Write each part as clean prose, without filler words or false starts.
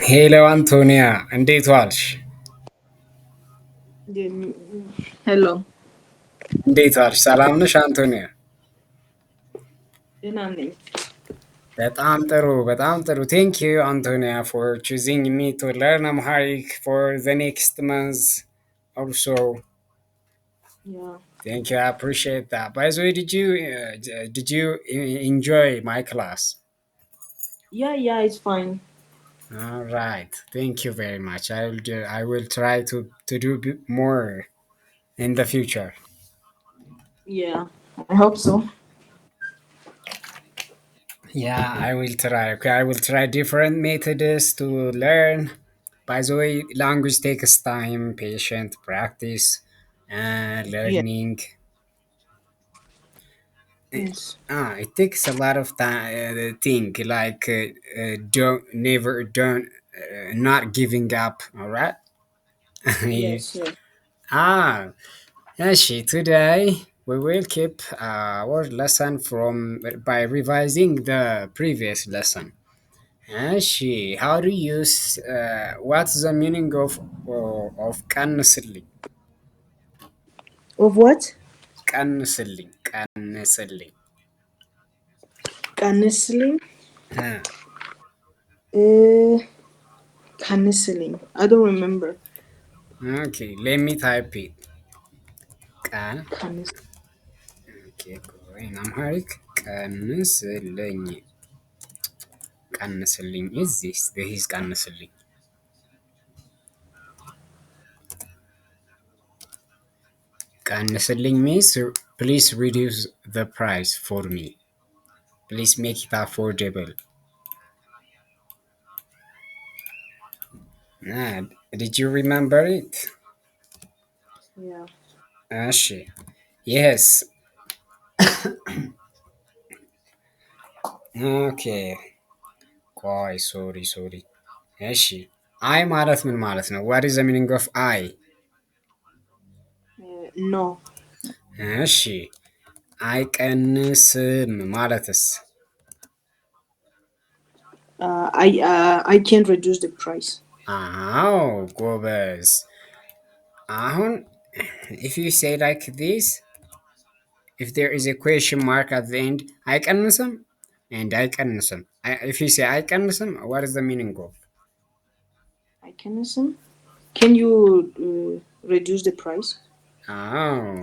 ሄሎ አንቶኒያ እንዴት ዋልሽ? Hello. እንዴት ዋልሽ? ሰላም ነሽ አንቶኒያ? Nani? በጣም ጥሩ በጣም ጥሩ። ቴንክ ዩ አንቶኒያ ፎር ቹዚንግ ሚ ቱ ለርን አምሃሪክ ፎር ዘ ኔክስት መንዝ ኦልሶ Yeah. ቴንክ ዩ አይ አፕሪሺየት ዳት ባይ ዘ ዌይ ዲድ ዩ ኢንጆይ ማይ ክላስ? Yeah, it's fine. All right, thank you very much. I will try to do more in the future. Yeah, I hope so. Yeah, I will try. Okay, I will try different methods to learn. By the way, language takes time, patient practice, and Yeah, learning. yes. It takes a lot of time. Think like don't never don't not giving up. All right. Yes, yes. ah, actually, today we will keep our lesson from by revising the previous lesson. She, how do you use what's the meaning of ቀንስልኝ? Of what? ቀንስልኝ. Canceling? Huh. Uh, canceling. I don't remember. Okay, let me type it. ቀን Cancel. okay, in Amharic ቀንስልኝ. ቀንስልኝ is this is ቀንስልኝ. ቀንስልኝ means please reduce the price for me. Please make it affordable. Ah, did you remember it? Yeah. She. Yes. ኦኬ ቆይ ሶሪ እሺ አይ ማለት ምን ማለት ነው? ዋት ኢዝ ዘ ሚኒንግ ኦፍ አይ? No. እሺ አይቀንስም ማለትስ? I can't reduce the price. አዎ ጎበዝ። አሁን if you say like this, if there is a question mark at the end, አይቀንስም and አይቀንስም. If you say አይቀንስም, what is the meaning of? I can you reduce the price?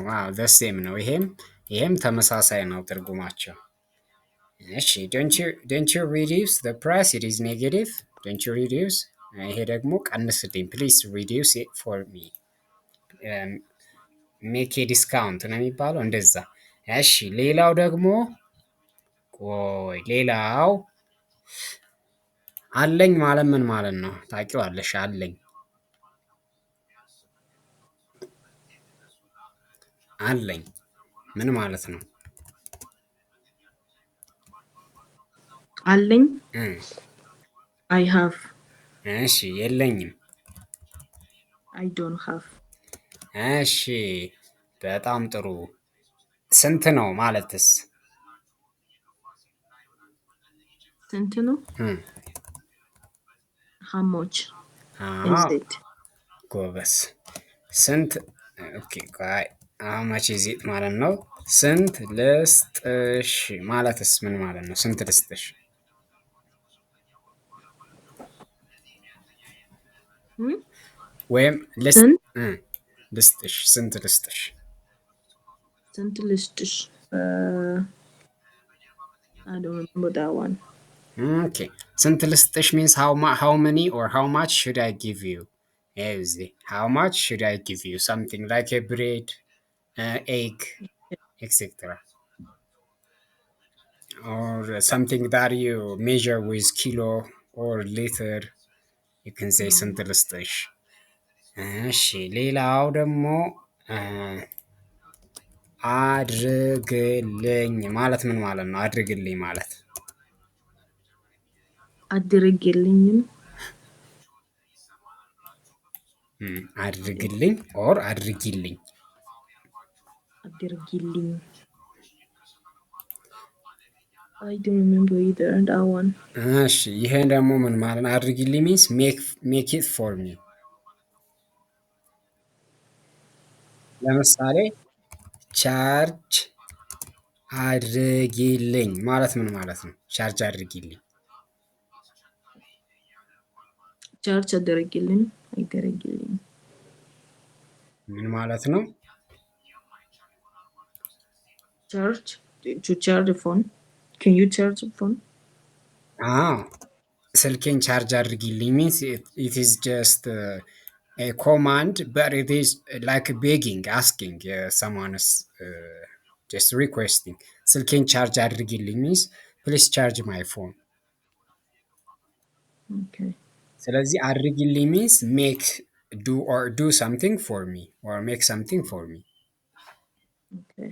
ዋው the same ነው። ይሄም ተመሳሳይ ነው ትርጉማቸው። እሺ don't you reduce the price, it is negative, don't you reduce? ይሄ ደግሞ ቀንስልኝ please reduce it for me, ሜክ ኤ ዲስካውንት ነው የሚባለው እንደዛ። እሺ ሌላው ደግሞ ሌላው አለኝ ማለት ምን ማለት ነው ታውቂዋለሽ? አለኝ ምን ማለት ነው? Alling? እ I have. እሺ የለኝም። I don't have. እሺ በጣም ጥሩ። ስንት ነው ማለትስ? Sentinel? እ How much is አዎ it? ጎበስ። ስንት ኦኬ ቆይ how much is it ማለት ነው። ስንት ልስጥሽ ማለትስ ምን ማለት ነው? ስንት ልስጥሽ? Hmm? ወይም Sent? ልስጥሽ ስንት ልስጥሽ? Sentilistic. I don't remember that one. Okay. ስንት ልስጥሽ means how many or how much should I give you? እዚህ how much should I give you? Something like a bread, egg, etc. Or something that you measure with kilo or liter. You can say ስንት ልስጥሽ። እሺ ሌላው ደግሞ አድርግልኝ ማለት ምን ማለት ነው? አድርግልኝ ማለት አድርግልኝም አድርግልኝ ኦር አድርጊልኝ። አድርጊልኝ I don't remember either that one. እሺ ይሄ ደግሞ ምን ማለት ነው? አድርጊልኝ ሚንስ ሜክ ኢት ፎር ሚ። ለምሳሌ ቻርጅ አድርጊልኝ ማለት ምን ማለት ነው? ቻርጅ አድርጊልኝ ቻርጅ አደረግልኝ አይደረግልኝ። ምን ማለት ነው? Charge to charge the phone. Can you charge the phone? አዎ ስልኬን ቻርጅ አድርጊልኝ ሚንስ ኢት ኢዝ ጀስት a command, but it is like begging, asking someone's just requesting. ስልኬን ቻርጅ አድርጊልኝ means please charge my phone. Okay. ስለዚህ አድርጊልኝ means make do something for me or make something for me. Okay.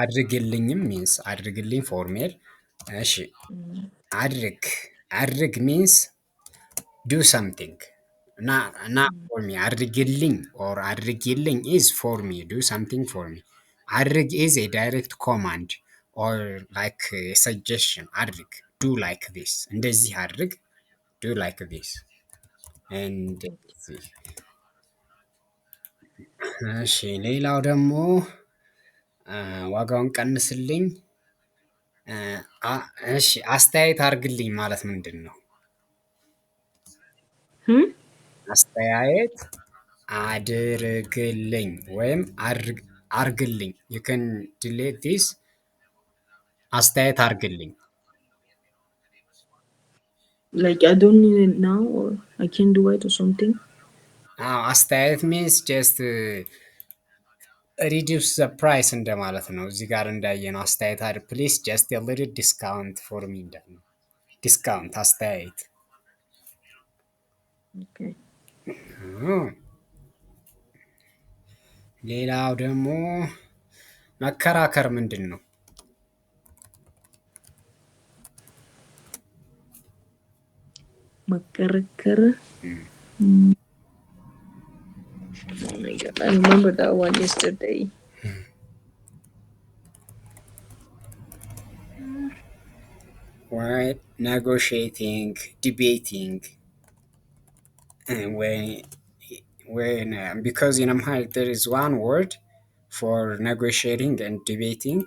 አድርግልኝም means አድርግልኝ for ሜል። እሺ Mm, አድርግ means do something. Not mm, for me. አድርግልኝ or አድርጊልኝ is for me. Do something for me. አድርግ is a direct command or like a suggestion. አድርግ do like this. እንደዚህ አድርግ do like this. And okay. እሺ ሌላው ደግሞ ዋጋውን ቀንስልኝ። እሺ አስተያየት አርግልኝ ማለት ምንድን ነው? Hmm? አስተያየት አድርግልኝ ወይም አርግልኝ you can delete this አስተያየት አርግልኝ። Like I don't need it now, or I can do it or something. አስተያየት means just reduce the price እንደማለት ነው። እዚህ ጋር እንዳየነው አስተያየት please just a little discount for me እንዳለ ዲስካውንት አስተያየት። Okay. ሌላው ደግሞ መከራከር ምንድን ነው? መከራከር. Oh my god, I remember that one yesterday. Right? Negotiating, debating, and when because in Amharic there is one word for negotiating and debating.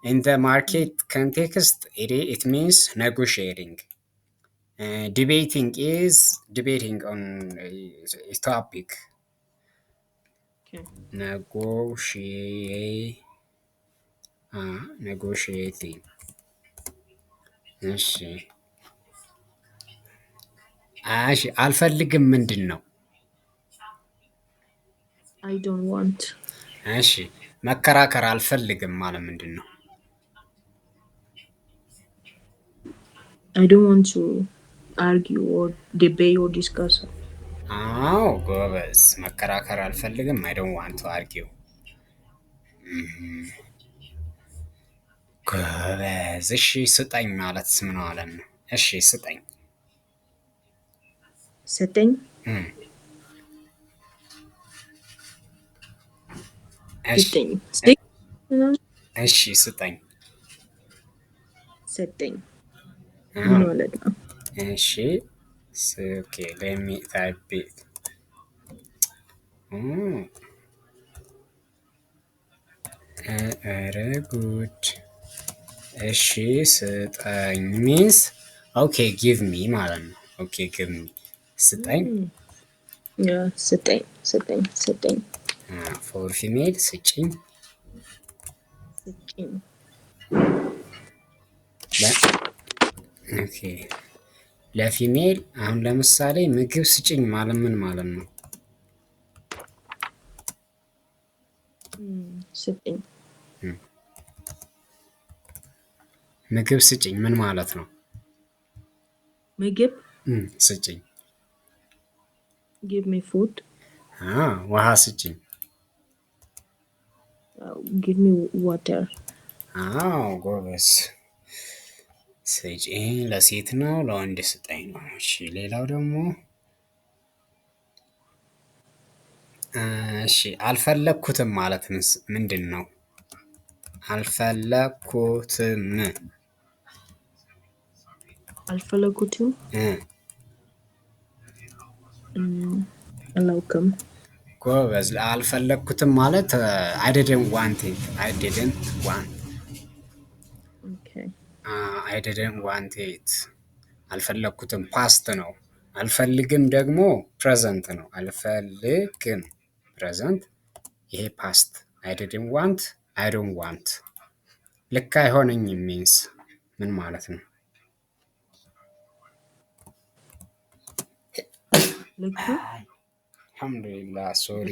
In the market context, it means negotiating. Debating is debating on a topic. Okay. Negotiating. እሺ አልፈልግም ምንድን ነው? I don't want. እሺ መከራከር አልፈልግም ማለት ምንድን ነው? I don't want to argue or debate or discuss. አዎ ጎበዝ። መከራከር አልፈልግም I don't want to argue። ጎበዝ። እሺ ስጠኝ ማለትስ ምን ማለት ነው? እሺ ስጠኝ። Setting. Setting. Stick. እሺ ስጠኝ። Setting. ምን ማለት ነው? እሺ okay let me type it. ኧረ ጉድ። እሺ ስጠኝ means okay give me ማለት ነው። okay give me ስጠኝ። Yeah, setting. for female ስጭኝ። Setting. ኦኬ ለፊሜል አሁን ለምሳሌ ምግብ ስጭኝ ማለት ምን ማለት ነው? Setting. ምግብ ስጭኝ ምን ማለት ነው? ምግብ ስጭኝ። give me food. ውሃ ስጭኝ። give me water. ጎበዝ። ስጭኝ ለሴት ነው ለወንድ ስጠኝ ነው። እሺ ሌላው ደግሞ እሺ አልፈለኩትም ማለት ምንድን ነው? አልፈለኩትም አልፈለጉትም። እ አላውቅም። ጎበዝ። አልፈለኩትም ማለት አይ ዲድንት ዋንት ኢት አይ ዲድንት ዋንት ኦኬ አይ ዲድንት ዋንት ኢት አልፈለኩትም ፓስት ነው። አልፈልግም ደግሞ ፕሬዘንት ነው። አልፈልግም ፕሬዘንት፣ ይሄ ፓስት። አይ ዲድንት ዋንት አይ ዶንት ዋንት። ልክ አይሆነኝም ሚንስ ምን ማለት ነው? ልክ ነው። አልሐምዱሊላህ ሶሪ።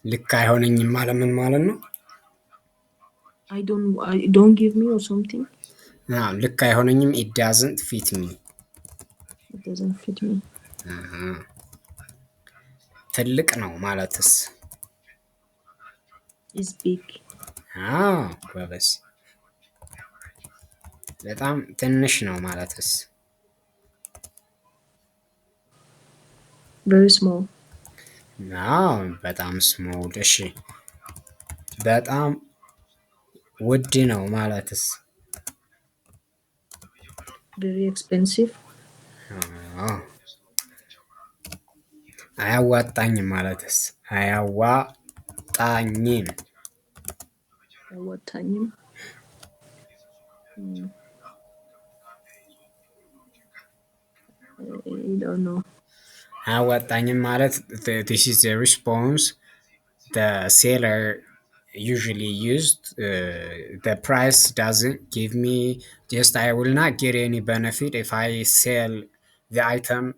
ልክ አይሆነኝም ማለት ምን ማለት ነው? I don't give me or something. ልክ አይሆነኝም ኢት ዳዝንት ፊት ሚ። It doesn't fit me. ትልቅ ነው ማለትስ? It's big. ጎበዝ። በጣም ትንሽ ነው ማለትስ? Very small. በጣም ስሞል። እሺ በጣም ውድ ነው ማለትስ? Very expensive. አያዋጣኝም ማለትስ? አያዋጣኝም። አያዋጣኝም። I don't know. አያዋጣኝም ማለት this is the response the seller usually used. The price doesn't give me, just I will not get any benefit if I sell the item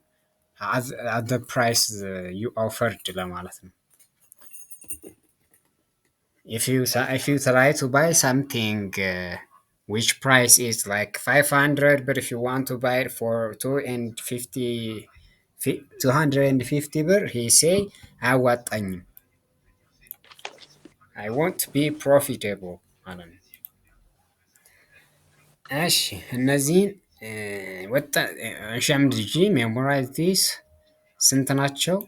at the price you offered ለማለት ነው። if you try to buy something which price is like 500, but if you want to buy it for 250 ብር he say አያዋጣኝም። I want to be profitable ማለት ነው። እሺ እነዚህን ሸምድጂ ሜሞራይዝ ዲስ። ስንት ናቸው?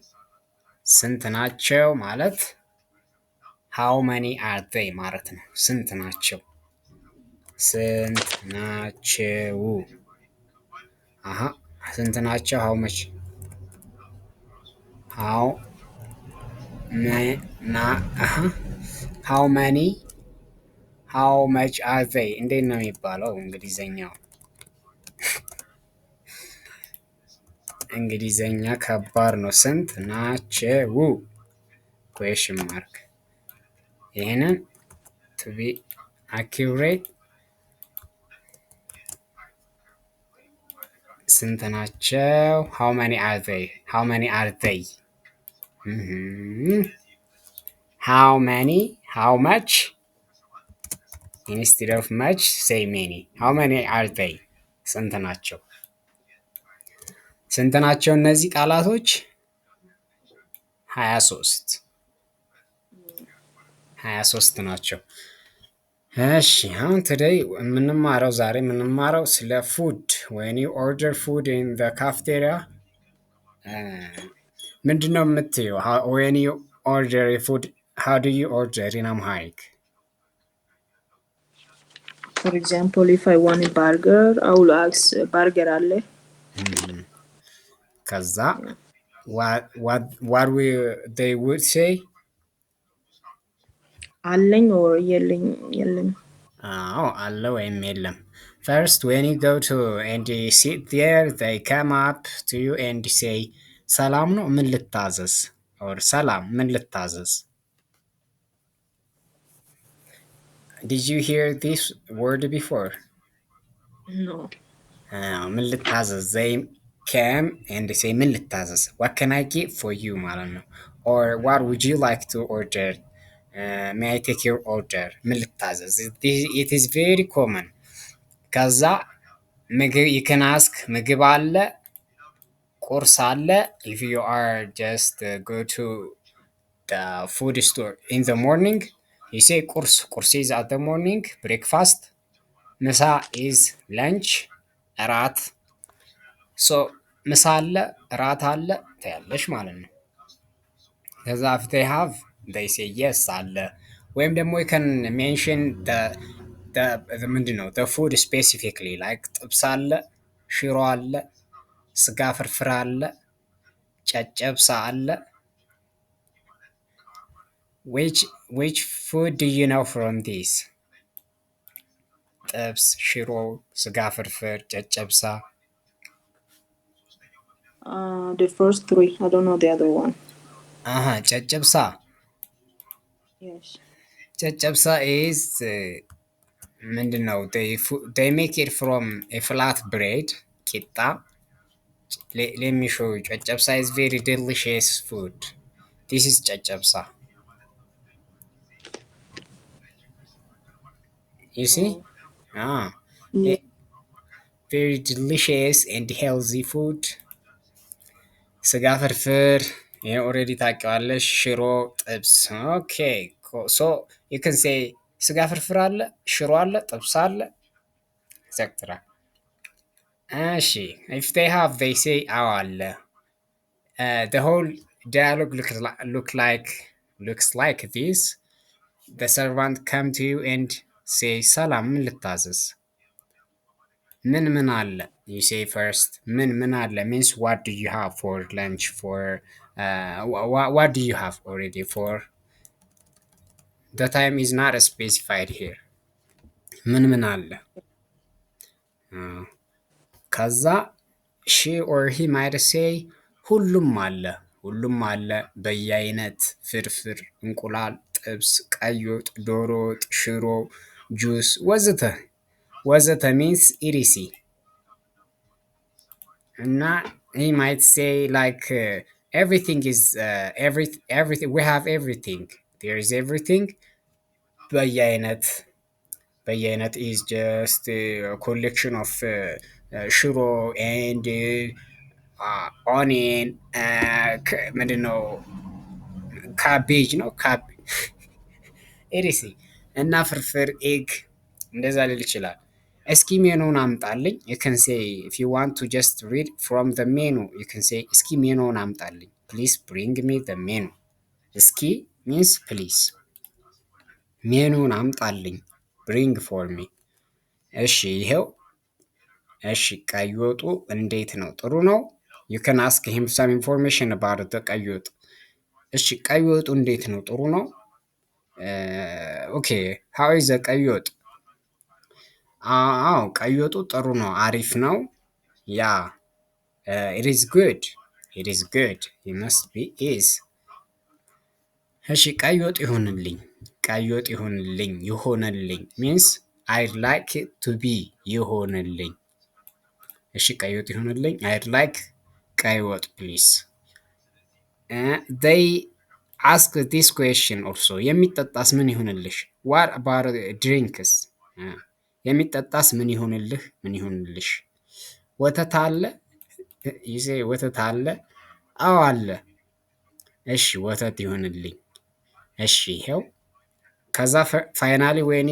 ስንት ናቸው ማለት ሃው መኒ አር ዜይ ማለት ነው። ስንት ናቸው? ስንት ናቸው? ስንት ናቸው? ሃው መች ሃው ሃው መኒ ሃው መች አር ዜይ እንዴት ነው የሚባለው? እንግሊዘኛው እንግሊዘኛ ከባድ ነው። ስንት ናቸው? ኩዌሽን ማርክ። ይህንን ቱ ቢ አኪሬት ስንት ናቸው? ሃው መኒ አር ዜይ ሃው መኒ አር ዜይ ሃው መኒ ሃው መች ኢንስቲድ ኦፍ መች ሴይ ሜኒ። ሃው መኒ አር ዜይ ስንት ናቸው? ስንት ናቸው እነዚህ ቃላቶች? 23 ናቸው። እሺ አሁን ቱዴይ የምንማረው ዛሬ የምንማረው ስለ ፉድ when you order food in the cafeteria ምንድን ነው የምትይው? when you order food how do you order in Amharic? For example, if I want a burger, I will ask burger አለ? ከዛ what they would say? አለኝ or የለም? አለ ወይም የለም። First, when you go to and you sit there, they come up to you and say ሰላም ነው ምን ልታዘዝ? or ሰላም ምን ልታዘዝ? Did you hear this word before? No. ምን ልታዘዝ? they came and say ምን ልታዘዝ? what can I get for you ማለት ነው። or what would you like to order? may I take your order? ምን ልታዘዝ? it is very common. ከዛ ምግብ you can ask ምግብ አለ፣ ቁርስ አለ። if you are just go to the food store in the morning, you say ቁርስ is at the morning, breakfast ምሳ is lunch፣ እራት so ምሳ አለ እራት አለ ትያለሽ ማለት ነው። ከዛ if they have they say yes አለ ወይም ደግሞ you can mention ምንድን ነው the food specifically like ጥብስ አለ፣ ሽሮ አለ፣ ስጋ ፍርፍር አለ፣ ጨጨብሳ አለ። which food do you know from these? ጥብስ፣ ሽሮ፣ ስጋ ፍርፍር፣ ጨጨብሳ። The first three. I don't know the other one. ጨጨብሳ Yes. ጨጨብሳ is ምንድን ነው they make it from a flat bread ቂጣ። let me show you. ጨጨብሳ is very delicious food. This is ጨጨብሳ. You see? Oh. Eh, Yeah. very delicious and healthy food. ስጋ ፍርፍር ይሄ ኦልሬዲ ታውቂዋለሽ። ሽሮ፣ ጥብስ። ኦኬ ሶ you can say ስጋ ፍርፍር አለ፣ ሽሮ አለ፣ ጥብስ አለ ኤክሴትራ። እሺ if they have they say አዎ አለ። The whole dialogue looks like this. The servant come to you and say ሰላም ምን ልታዘዝ? ምን አለ? You say first ምን አለ means what do you have for lunch for what do you have already for the time is not specified here. ምን አለ? ከዛ she or he might say ሁሉም አለ፣ ሁሉም አለ በየአይነት ፍርፍር፣ እንቁላል፣ ጥብስ፣ ቀይ ወጥ፣ ዶሮ ወጥ፣ ሽሮ፣ ጁስ ወዘተ ወዘተ means etc. እና he might say like everything is everything we have everything there is everything. በየአይነት is just a collection of ሽሮ and onion ምንድን ነው ካቤጅ ነው ኤሪሲ እና ፍርፍር ኤግ እንደዛ ልል ይችላል። እስኪ ሜኑን አምጣልኝ you can say if you want to just read from the menu you can say እስኪ ሜኑን አምጣልኝ please bring me the menu. እስኪ means please ሜኑን አምጣልኝ bring for me። እሺ ይሄው። እሺ ቀይ ወጡ እንዴት ነው? ጥሩ ነው? you can ask him some information about the ቀይ ወጥ። እሺ ቀይ ወጡ እንዴት ነው? ጥሩ ነው? ኦኬ how is the ቀይ ወጥ? አዎ ቀይ ወጡ ጥሩ ነው፣ አሪፍ ነው። ያ it is good it must be is። እሺ ቀይ ወጥ ይሁንልኝ፣ ቀይ ወጥ ይሁንልኝ means I'd like it to be ይሁንልኝ። እሺ ቀይ ወጥ ይሁንልኝ I'd like ቀይ ወጥ please. they ask this question also የሚጠጣስ ምን ይሁንልሽ? what about drinks? የሚጠጣስ ምን ይሁንልህ? ምን ይሁንልሽ? ወተት አለ? ይዜ ወተት አለ? አዎ አለ። እሺ ወተት ይሁንልኝ። እሺ ይሄው። ከዛ ፋይናሊ ወይኔ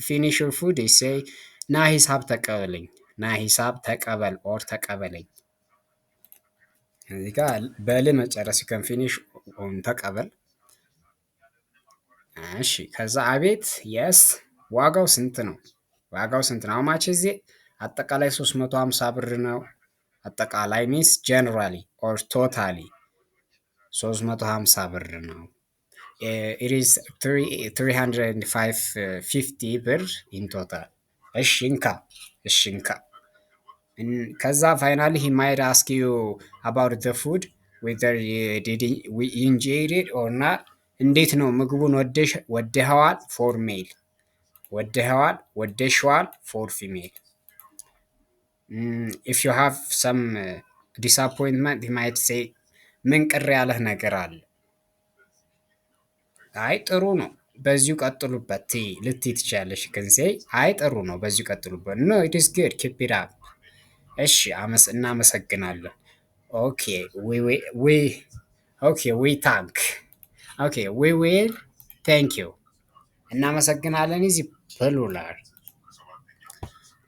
ፊኒሽ ዩር ፉድ say ና ሂሳብ ተቀበለኝ፣ ና ሂሳብ ተቀበል ኦር ተቀበለኝ። እዚህ ጋር በል መጨረስ ከን ፊኒሽ ኦን ተቀበል። እሺ ከዛ አቤት የስ ዋጋው ስንት ነው? ዋጋው ስንት ነው? ማች እዚህ አጠቃላይ 350 ብር ነው። አጠቃላይ ሚንስ ጀነራሊ ኦር ቶታሊ 350 ብር ነው። it is 350 ብር in total። እሺ እንካ፣ እሺ እንካ። ከዛ ፋይናሊ he might ask you about the food whether we enjoyed it or not። እንዴት ነው ምግቡን ወደኸዋል? ፎር ሜል ወደኸዋል፣ ወደሽዋል ፎር ፊሜል። if you have some disappointment he might say ምን ቅር ያለህ ነገር አለ? አይ ጥሩ ነው በዚሁ ቀጥሉበት ልትይ ትችያለሽ። can say አይ ጥሩ ነው በዚሁ ቀጥሉበት no it is good keep it up። እሺ እናመሰግናለን። okay we will thank you። እናመሰግናለን እዚህ ፕሉራል።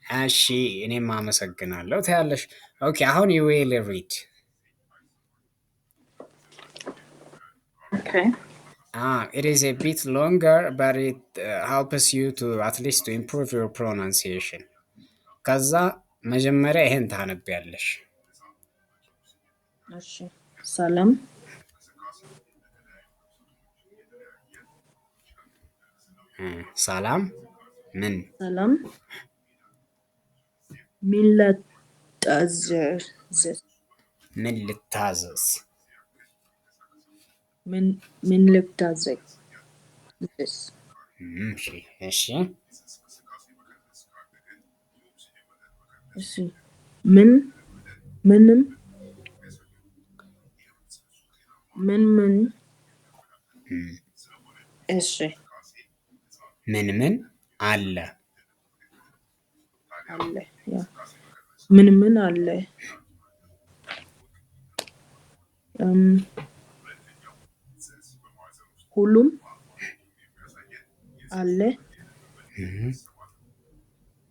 እሺ እኔም አመሰግናለሁ ትያለሽ። ኦኬ አሁን you will read። Okay. It is a bit longer, but it helps you to at least to improve your pronunciation. ከዛ መጀመሪያ ይሄን ታነቢያለሽ። እሺ ሰላም ሰላም ምን ሰላም ምን ልታዘዝ ምን ልታዘዝ ምን ልታዘዝ እሺ እሺ እሺ ምን ምንም ምን እሺ ምን አለ አለ ያ ምን አለ ሁሉም አለ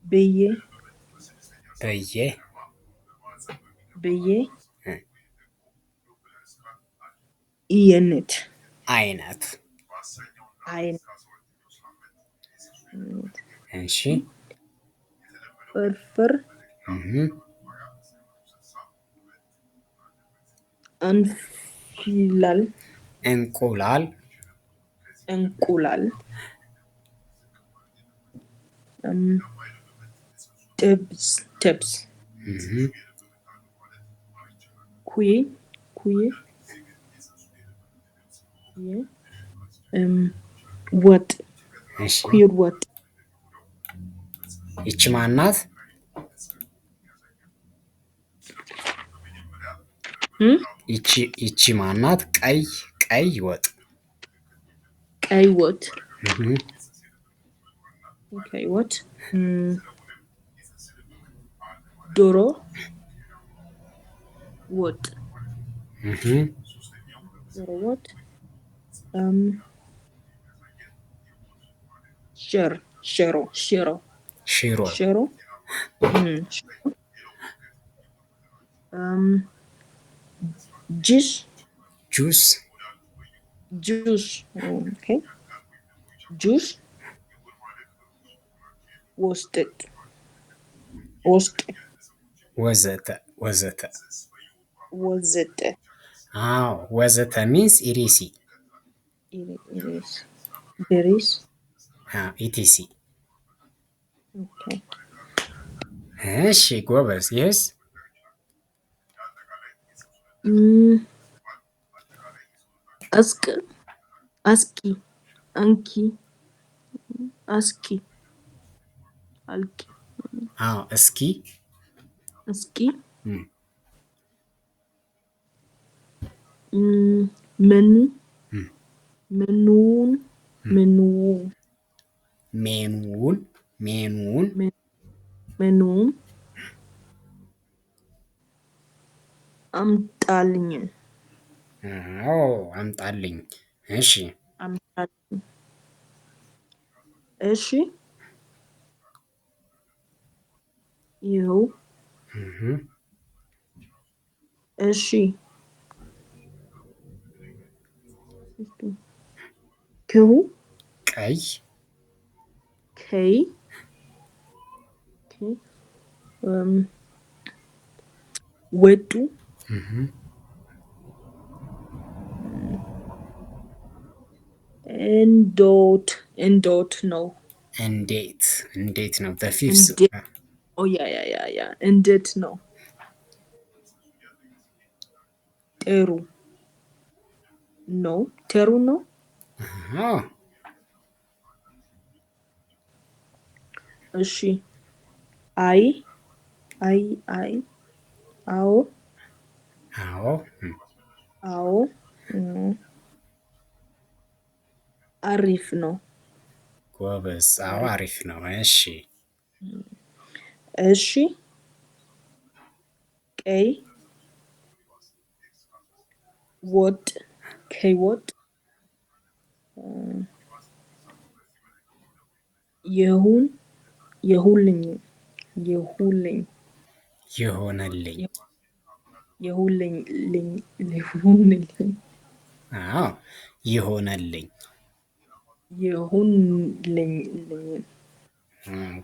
ብዬ ብዬ አይነት አይነት እሺ ፍርፍር እንቁላል ጥብስ ኩዬ ወጥ እሺ ኩይር ወጥ ይቺ ማናት? ይቺ ማናት? ቀይ ወጥ ቀይ ወጥ ቀይ ወጥ ዶሮ ወጥ ዶሮ ወጥ ሽሮ ጁስ ኦኬ ጁስ ውስጥ ወዘተ አዎ ወዘተ ሚንስ ኢሪሲ ኢቲሲ ኦኬ እሺ ጎበዝ የስ አስኪ እስኪ ሜኑውን አምጣልኝ እሺ እሺ ይኸው እሺ ቀይ ወጡ እንዶት ነው እንዴት ነው በፊፍስ ያ እንዴት ነው ጥሩ ነው እሺ አይ አዎ አሪፍ ነው ጎበዝ አሪፍ ነው እሺ ቀይ ወጥ ይሁንልኝ አዎ ይሆነልኝ። ይሁንልኝ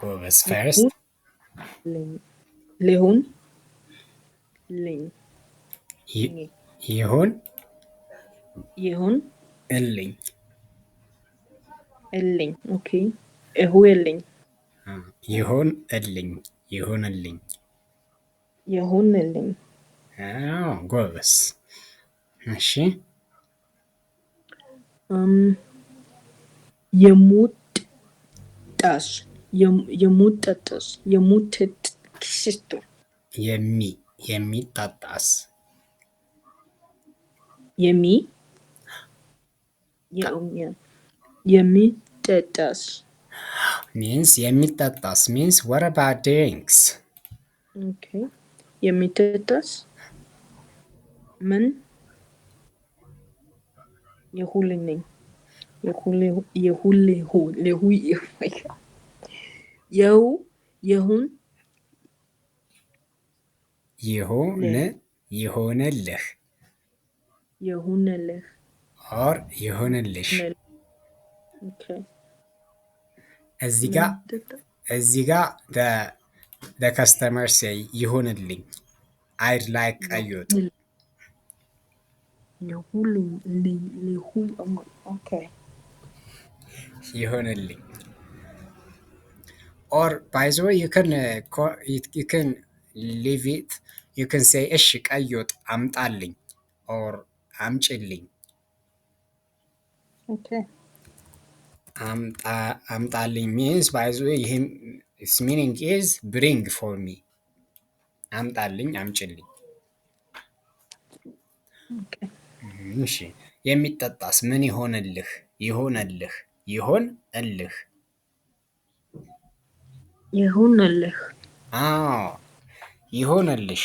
ጎበዝ ፈርስት። ይሁንልኝ ሊሁንልኝ ይሁን ይሁን እልኝ። እልኝ ኦኬ እሁልኝ ይሁን እልኝ ይሁንልኝ። ይሁንልኝ አዎ ጎበዝ። እሺ የሙጣስ የሙጠጥስ የሙትክስቱ የሚጣጣስ የሚ የሚጠጣስ means የሚጠጣስ means what about drinks? ኦኬ የሚጠጣስ ምን የሁልልኝ የሁልሁ የው የሁን ይሆንልህ የሁንልህ or ይሆንልሽ። እዚህ ጋ the customer say ይሆንልኝ I'd like ቀይወጥ ይሆንልኝ or by the way you can leave it, you can say እሺ ቀይወጥ አምጣልኝ or አምጭልኝ። አምጣልኝ means by the way its meaning is bring for me። አምጣልኝ አምጭልኝ። እሺ የሚጠጣስ ምን ይሆንልህ ይሆንልህ ይሆንልህ ይሁንልህ አዎ ይሆንልሽ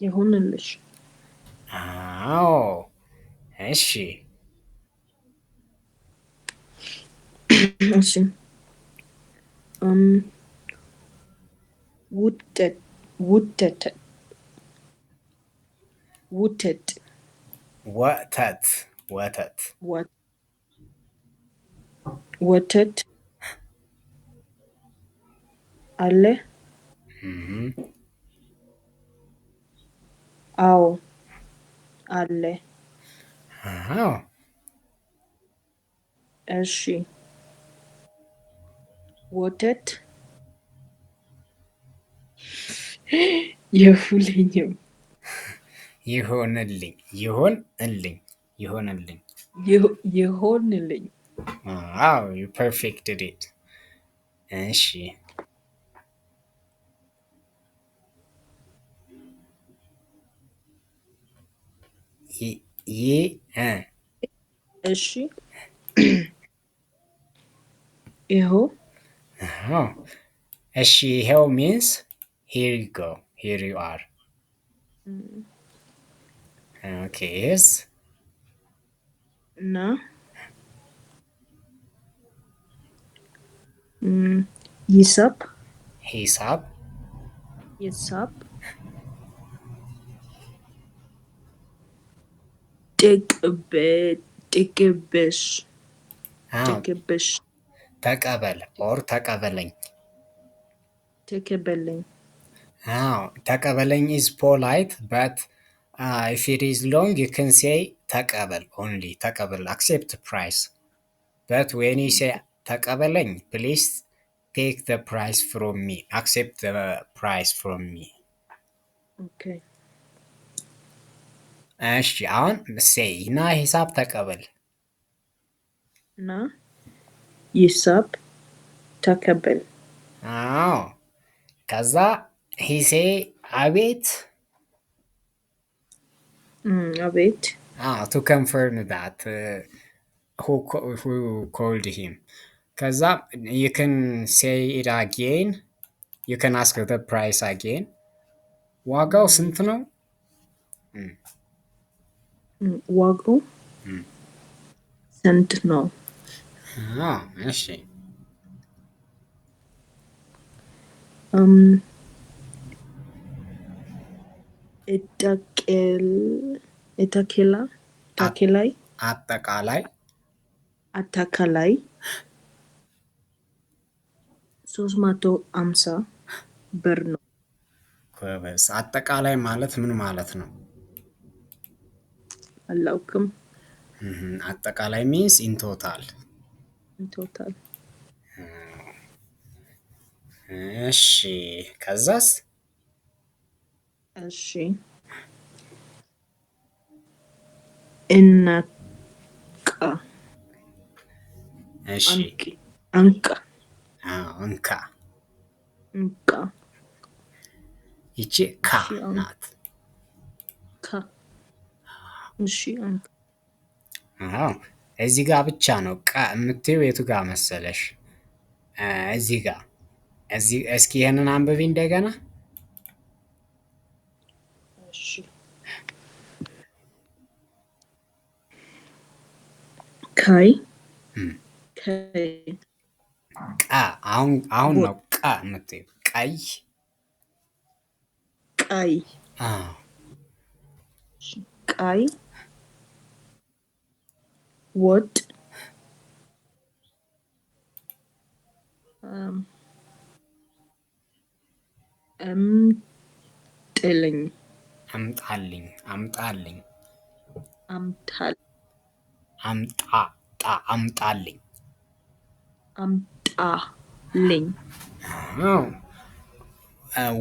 ይሁንልሽ አዎ እሺ እሺ ውተት ወተት ወተት አለ አዎ አለ እሺ ወተት የሁልኝም ይሆንልኝ ይሆንልኝ ይሆንልኝ ይሆንልኝ wow you perfected it። እሺ እሺ ይኸው እሺ ይኸው means here you go, here you are። okay yes እና ሂሳብ ጥቅብሽ ተቀበል or ተቀበለኝ። ተቀበለኝ ተቀበለኝ is polite but if it is long you can say ተቀበል only ተቀበል accept price, but when you say ተቀበለኝ please take the price from me, accept the price from me። okay እሺ አሁን say ና ሂሳብ ተቀበል ና ሂሳብ ተቀበል አዎ ከዛ he say አቤት አቤት to confirm that who called him። ከዛ you can say it again, you can ask the price again። ዋጋው ስንት ነው? ዋጋው ስንት ነው? እሺ እታኬላ አታኬላይ አጠቃላይ አታካላይ 350 ብር ነው። ጎበዝ። አጠቃላይ ማለት ምን ማለት ነው? አላውቅም። አጠቃላይ ሚንስ ኢን ቶታል። ቶታል እሺ ከዛስ? እሺ እናቃ እሺ አንቃ እንካ። እንቃ ይቺ ካ እሺ ናት። አንካ እሺ አንካ አዎ እዚህ ጋር ብቻ ነው ቃ የምትይው። የቱ ጋር መሰለሽ? እዚህ ጋር እስኪ ይሄንን አንብቢ እንደገና። እሺ ካይ ካይ ቃ አሁን ነው ቃ የምትይው። ቀይ ቃይ አዎ ቃይ ወጥ እምጥልኝ አምጣልኝ አምጣልኝ አምታል አምጣልኝ አምጣልኝ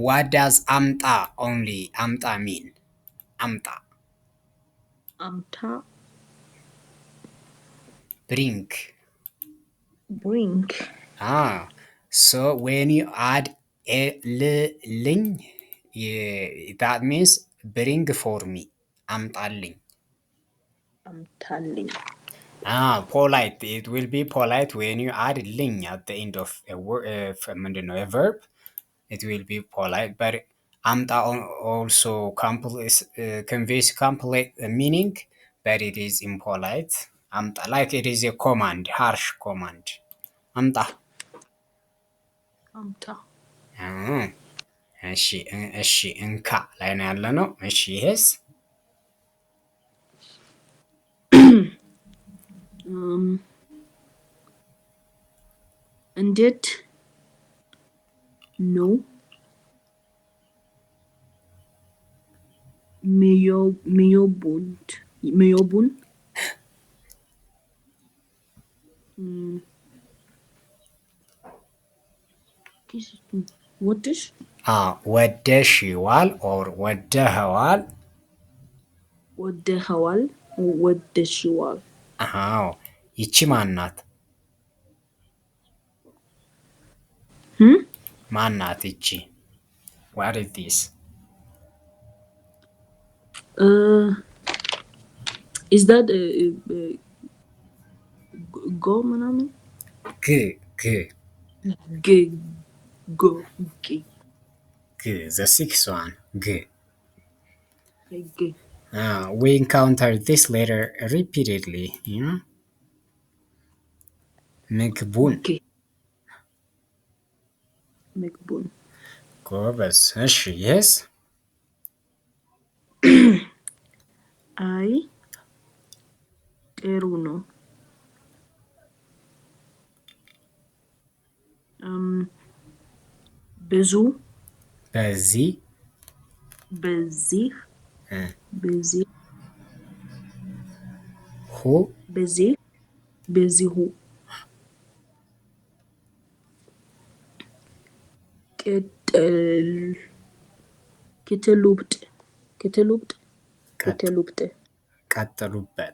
what does አምጣ only አምጣ mean? አምጣ አምታ bring. bring So when you add a ልኝ that means bring for me. አምጣልኝ አምታልኝ polite. It will be polite when you add ልኝ at the end of a word, ምንድነው a verb. It will be polite, but አምጣ also conveys complete meaning, but it is impolite. አምጣ like it is a command, harsh command. አምጣ አምታ እሺ እንካ ላይ ነው ያለነው። እሺ ይሄስ? እንዴት ነው ሚዮቡን ወድሽ ወደሽዋል ኦር ወደኸዋል። ወደኸዋል ወደሽዋል። አዎ ይቺ ማናት? ማናት ይቺ? what is this? is that go ምናምን go the sixth one we encounter this letter repeatedly, you know. ምግቡን ጎበዝ። እሺ yes? አይ ጥሩ ነው። ብዙ በዚህ በዚሁ ክትሉብጥ ቀጥሉበት ቀጥሉበት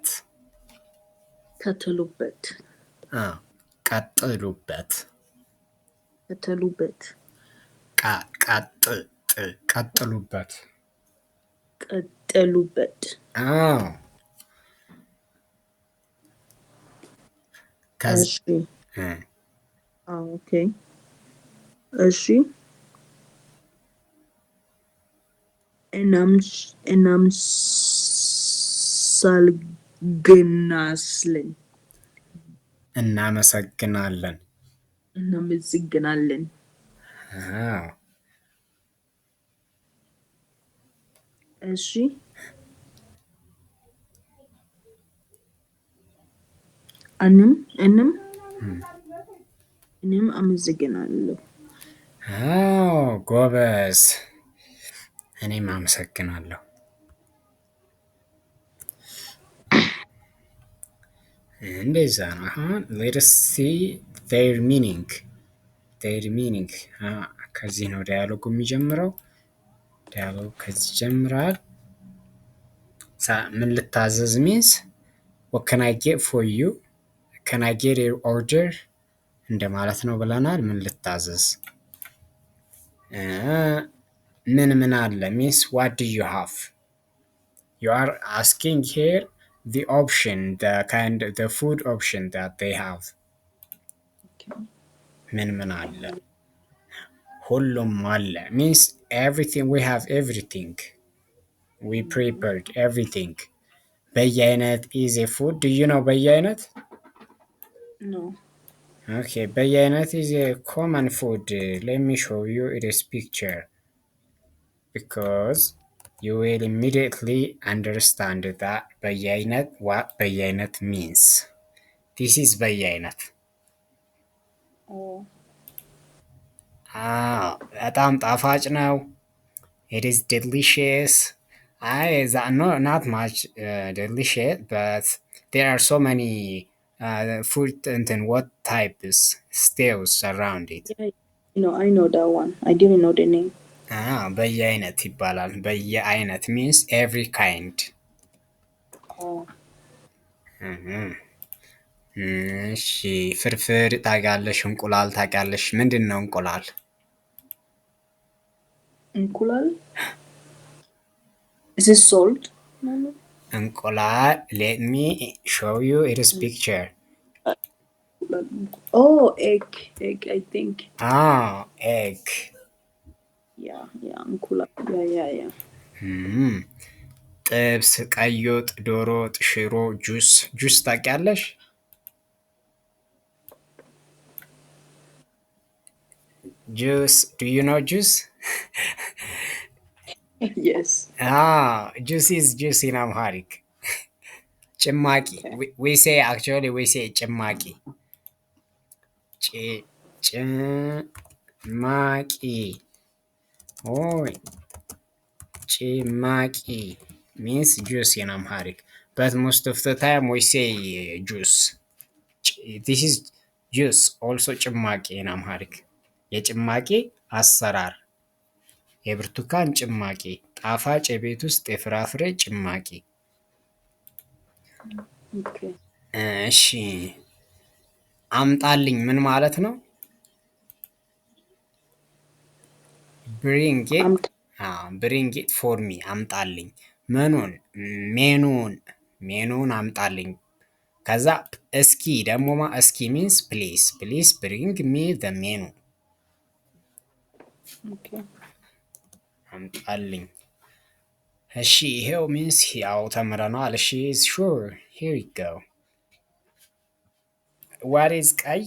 እሺ እናመሰግናለን። እሺ እንም እኔም አመሰግናለሁ። አዎ ጎበዝ። እኔም አመሰግናለሁ። እንደዛ ነው። አሁን ሌትስ ሲ ዜር ሚኒንግ ዜር ሚኒንግ ከዚህ ነው ዳያሎጉ የሚጀምረው። ዳያሎግ ከዚህ ይጀምራል። ምን ልታዘዝ ሚንስ what can I get for you? can I get your order? እንደማለት ነው ብለናል። ምን ልታዘዝ። ምን አለ ሚንስ what do you have? you are asking here the option, the food option that they have. ምን አለ ሁሉም አለ means everything, we have everything, we prepared everything. በየአይነት is a food. do you know በየአይነት? No. okay, በየአይነት is a common food. let me show you this picture because you will immediately understand that በየአይነት what በየአይነት means. this is በየአይነት። በጣም ጣፋጭ ነው። it is delicious. no, not much delicious, but there are so many food and what types stews around it. Yeah, I know that one. I didn't know the name. በየአይነት ይባላል። በየአይነት means every kind. እሺ ፍርፍር ታውቂያለሽ? እንቁላል ታውቂያለሽ? ምንድን ነው እንቁላል? እንቁላል is it salt? እንቁላል let me show you its picture. oh, egg I think. egg. yeah እንቁላል yeah. ጥብስ፣ ቀይ ወጥ፣ ዶሮ ወጥ፣ ሽሮ፣ ጁስ ታውቂያለሽ? juice, do you know juice? yes. juice is juice in Amharic. ጭማቂ we say ጭማቂ ጭማቂ ጭማቂ means juice in Amharic, but most of the time we say juice. this is juice also ጭማቂ in Amharic. የጭማቂ አሰራር የብርቱካን ጭማቂ፣ ጣፋጭ የቤት ውስጥ የፍራፍሬ ጭማቂ። እሺ አምጣልኝ ምን ማለት ነው? bring it for me አምጣልኝ። ሜኑን አምጣልኝ። ከዛ እስኪ ደግሞ እስኪ means please bring me the menu. አምጣልኝ። እሺ ይሄው means ያው ተምረናል። እሺ sure, here we go. what is ቀይ?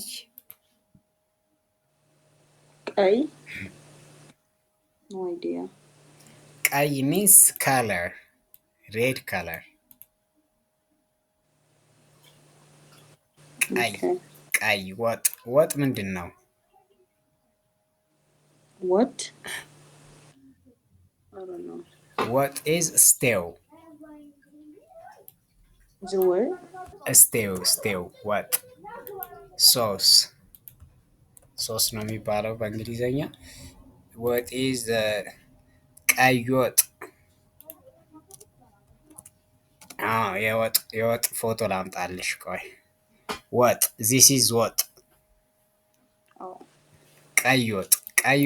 ቀይ no idea. ቀይ means color, red color. ቀይ ወጥ ምንድን ነው? what? I don't know. what is stew? the word? stew ወጥ ሶስ ነው የሚባለው በእንግሊዘኛ። what is ቀይ ወጥ? የወጥ ፎቶ ላምጣልሽ ቆይ። ወጥ this is ወጥ። ቀይ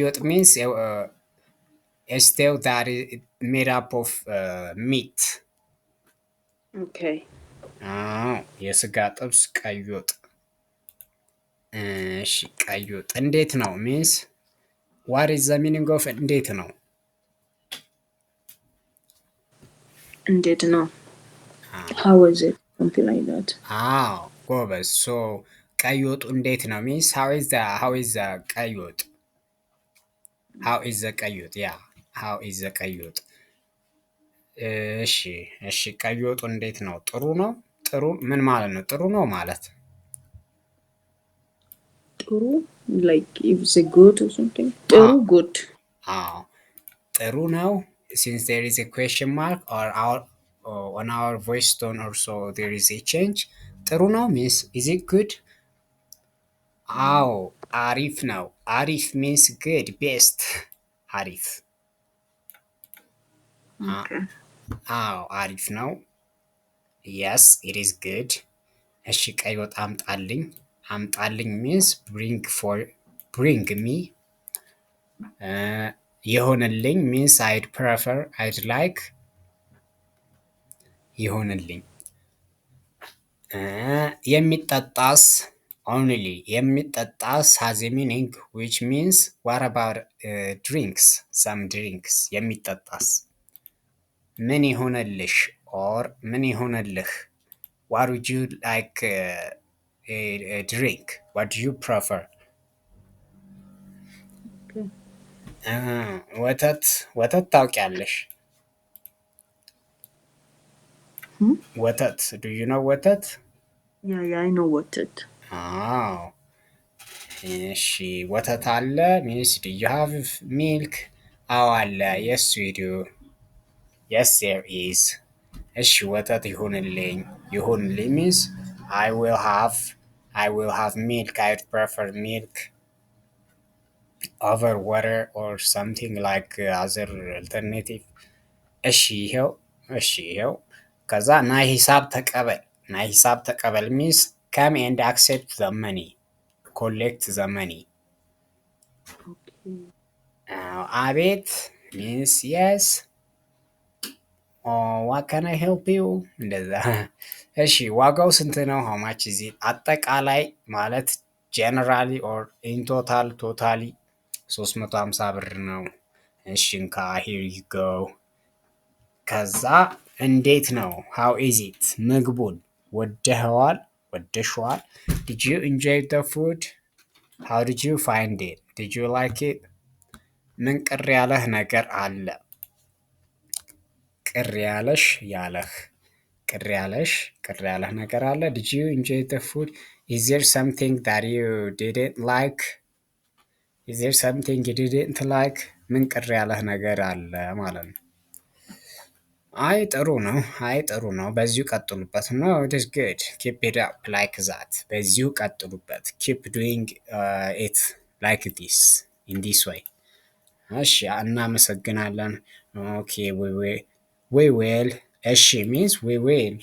ወጥ means a stew that is made up of meat. okay. የስጋ ጥብስ ቀይ ወጥ። እሺ ቀይ ወጥ እንዴት ነው means what is the meaning of እንዴት ነው? እንዴት ነው how is it, something like that. ጎበዝ። so ቀይ ወጡ እንዴት ነው means how is the ቀይ ወጥ? how is the ቀይ ወጥ? how is the ቀይ ወጥ? እሺ ቀይ ወጡ እንዴት ነው? ጥሩ ነው። ጥሩ ምን ማለት ነው? ጥሩ ነው ማለት ጥሩ like if it's a good or something ጥሩ Ah, good ah. ጥሩ ነው since there is a question mark or our on our voice tone also there is a change. ጥሩ ነው means is it good? አዎ አሪፍ ነው። አሪፍ means good best አሪፍ okay አዎ አሪፍ ነው። yes it is good። እሺ ቀይ ወጥ አምጣልኝ። አምጣልኝ means bring me ይሆንልኝ means I'd prefer I'd like ይሆንልኝ የሚጠጣስ only የሚጠጣስ has a meaning which means what about drinks some drinks የሚጠጣስ ምን ይሆንልሽ or ምን ይሆንልህ what would you like a drink what do you prefer okay ወተት ወተት ታውቂያለሽ hmm? ወተት do you know ወተት yeah I know what it አዎ እሺ ወተት አለ means do you have milk አዎ አለ yes we do yes there is እሺ ወተት ይሁንልኝ ይሁንልኝ means I will have milk I would prefer milk over water or something like other alternative እሺ ይኸው እሺ ይኸው ከዛ ና ሂሳብ ተቀበል ና ሂሳብ ተቀበል means come and accept the money collect the money okay አቤት means yes what can I help you እንደዛ እሺ ዋጋው ስንት ነው how much is it አጠቃላይ ማለት generally or in totally 350 ብር ነው እሺ እንካ here you go ከዛ እንዴት ነው how is it ምግቡን ወደኸዋል ወደሽዋል did you enjoy the food how did you find it did you like it ምን ቅር ያለህ ነገር አለ ቅር ያለሽ ያለህ ቅር ያለሽ ቅር ያለህ ነገር አለ did you enjoy the food is there something that you didn't like is there something you didn't like ምን ቅር ያለህ ነገር አለ ማለት ነው አይ ጥሩ ነው አይ ጥሩ ነው በዚሁ ቀጥሉበት no it is good keep it up like that በዚሁ ቀጥሉበት keep doing it like this in this way እሺ እናመሰግናለን ኦኬ we will እሺ means we will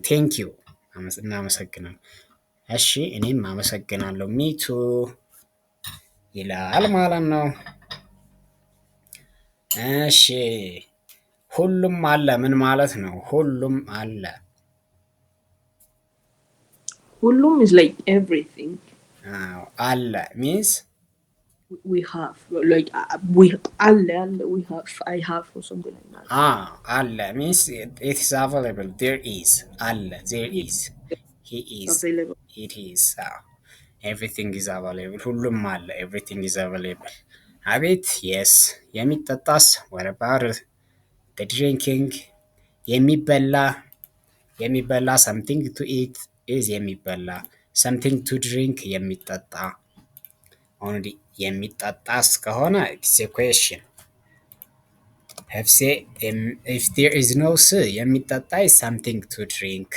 thank you እናመሰግናለን እሺ እኔም አመሰግናለሁ me too ይላል ማለት ነው እሺ ሁሉም አለ ምን ማለት ነው ሁሉም አለ ሁሉም is like everything አለ means we have like we አለ we have I have or something like that አለ means it is available there is አለ there yeah is he is available it is everything is available ሁሉም አለ everything is available አቤት yes የሚጠጣስ what about the drinking የሚበላ የሚበላ something to eat is የሚበላ something to drink የሚጠጣ only የሚጠጣስ ከሆነ it's a question if there is no s የሚጠጣ is something to drink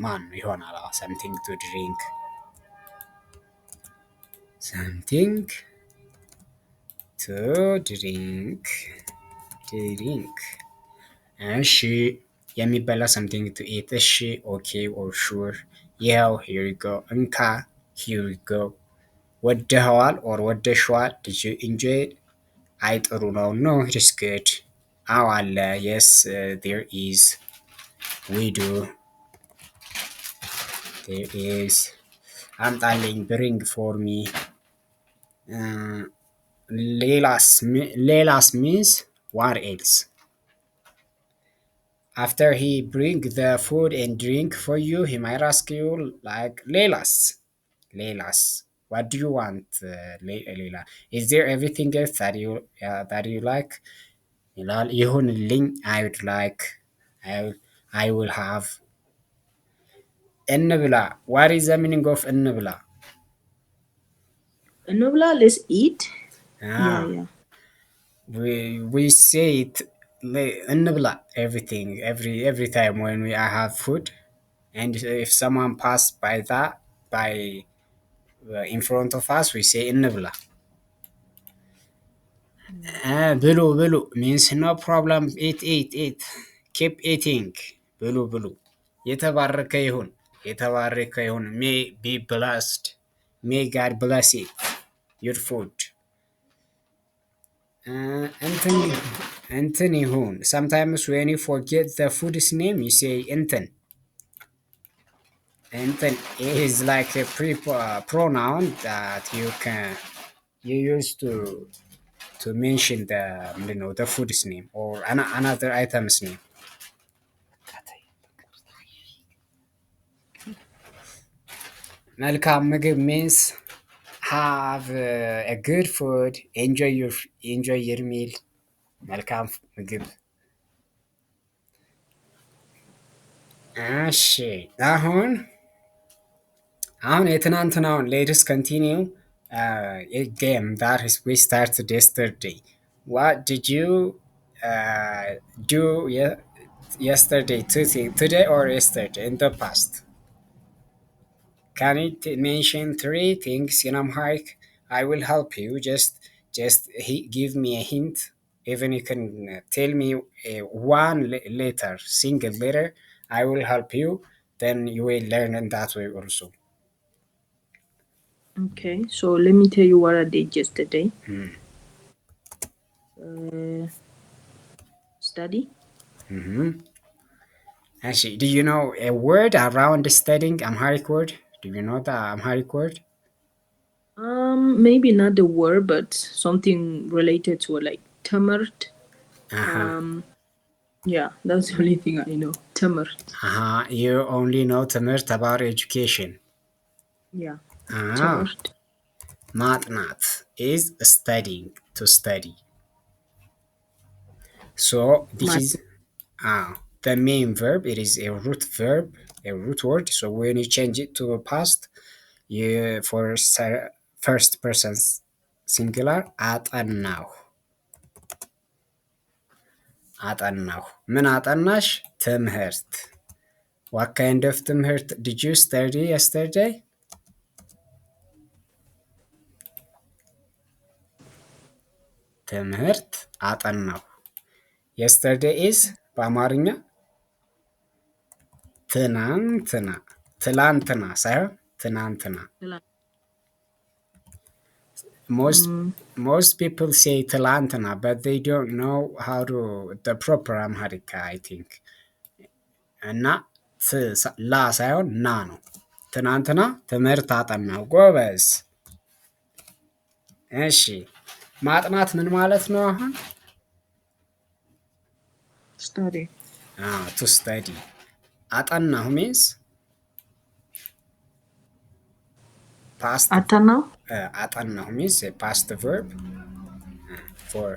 ማን ይሆናል something to drink something to drink እሺ የሚበላ something to eat እሺ okay or sure ያው here you go እንካ here you go ወደኸዋል or ወደሽዋል did you enjoy it አይ ጥሩ ነው no it is good አዎ አለ yes there is we do there is አምጣልኝ bring for me ሌላስ means what else after he bring the food and drink for you he might ask you like ሌላስ what do you want ሌላ is there everything else that you like ይላል ይሁንልኝ I would like I will have እንብላ what is the meaning of እንብላ Nubla, let's eat. Yeah, Ah, yeah. we say it እንብላ everything every time when we have food, and if someone pass by that by in front of us, we say እንብላ. Mm. ብሉ ብሉ means no problem, eat keep eating ብሉ ብሉ የተባረከ ይሁን የተባረከ ይሁን may be blessed, may God bless it your food. እንትን እንትን ይሁን sometimes when you forget the food's name you say እንትን እንትን is like a pronoun that you use to mention the the food's name or another item's name. መልካም ምግብ means have a good food, enjoy your meal. መልካም ምግብ። እሺ አሁን የትናንትናውን ሌትስ ኮንቲኒው a game that is we started yesterday. What did you do yesterday, today or yesterday in the past? Can you mention three things in Amharic? I will help you. Just give me a hint. Even you can tell me one letter, single letter. I will help you. Then you will learn in that way also. Okay, so let me tell you what I did yesterday. Hmm. Study. Mm-hmm. Actually, do you know a word around studying Amharic word? Do you know the Amharic word? Maybe not the word, but something related to it, like tamart. Uh-huh. Yeah, that's the only thing I know. Tamart. Uh-huh. You only know ትምህርት about education. Yeah, Ah. tamart. ማጥናት is studying, to study. So this My is the main verb. It is a root verb, a root word. So when you change it to a past, you for first person singular አጠናሁ አጠናሁ ምን አጠናሽ? ትምህርት። What kind of ትምህርት did you study yesterday? ትምህርት አጠናሁ። Yesterday is በአማርኛ ትናንትና ትላንትና ሳይሆን ትናንትና። most mm, most people say ትላንትና but they don't know how to the proper Amharic I think እና ላ ሳይሆን ና ነው። ትናንትና ትምህርት አጠናው። ጎበዝ። እሺ ማጥናት ምን ማለት ነው አሁን? study. to study። አጠናሁ means past. Atana. አጠናሁ means a past verb for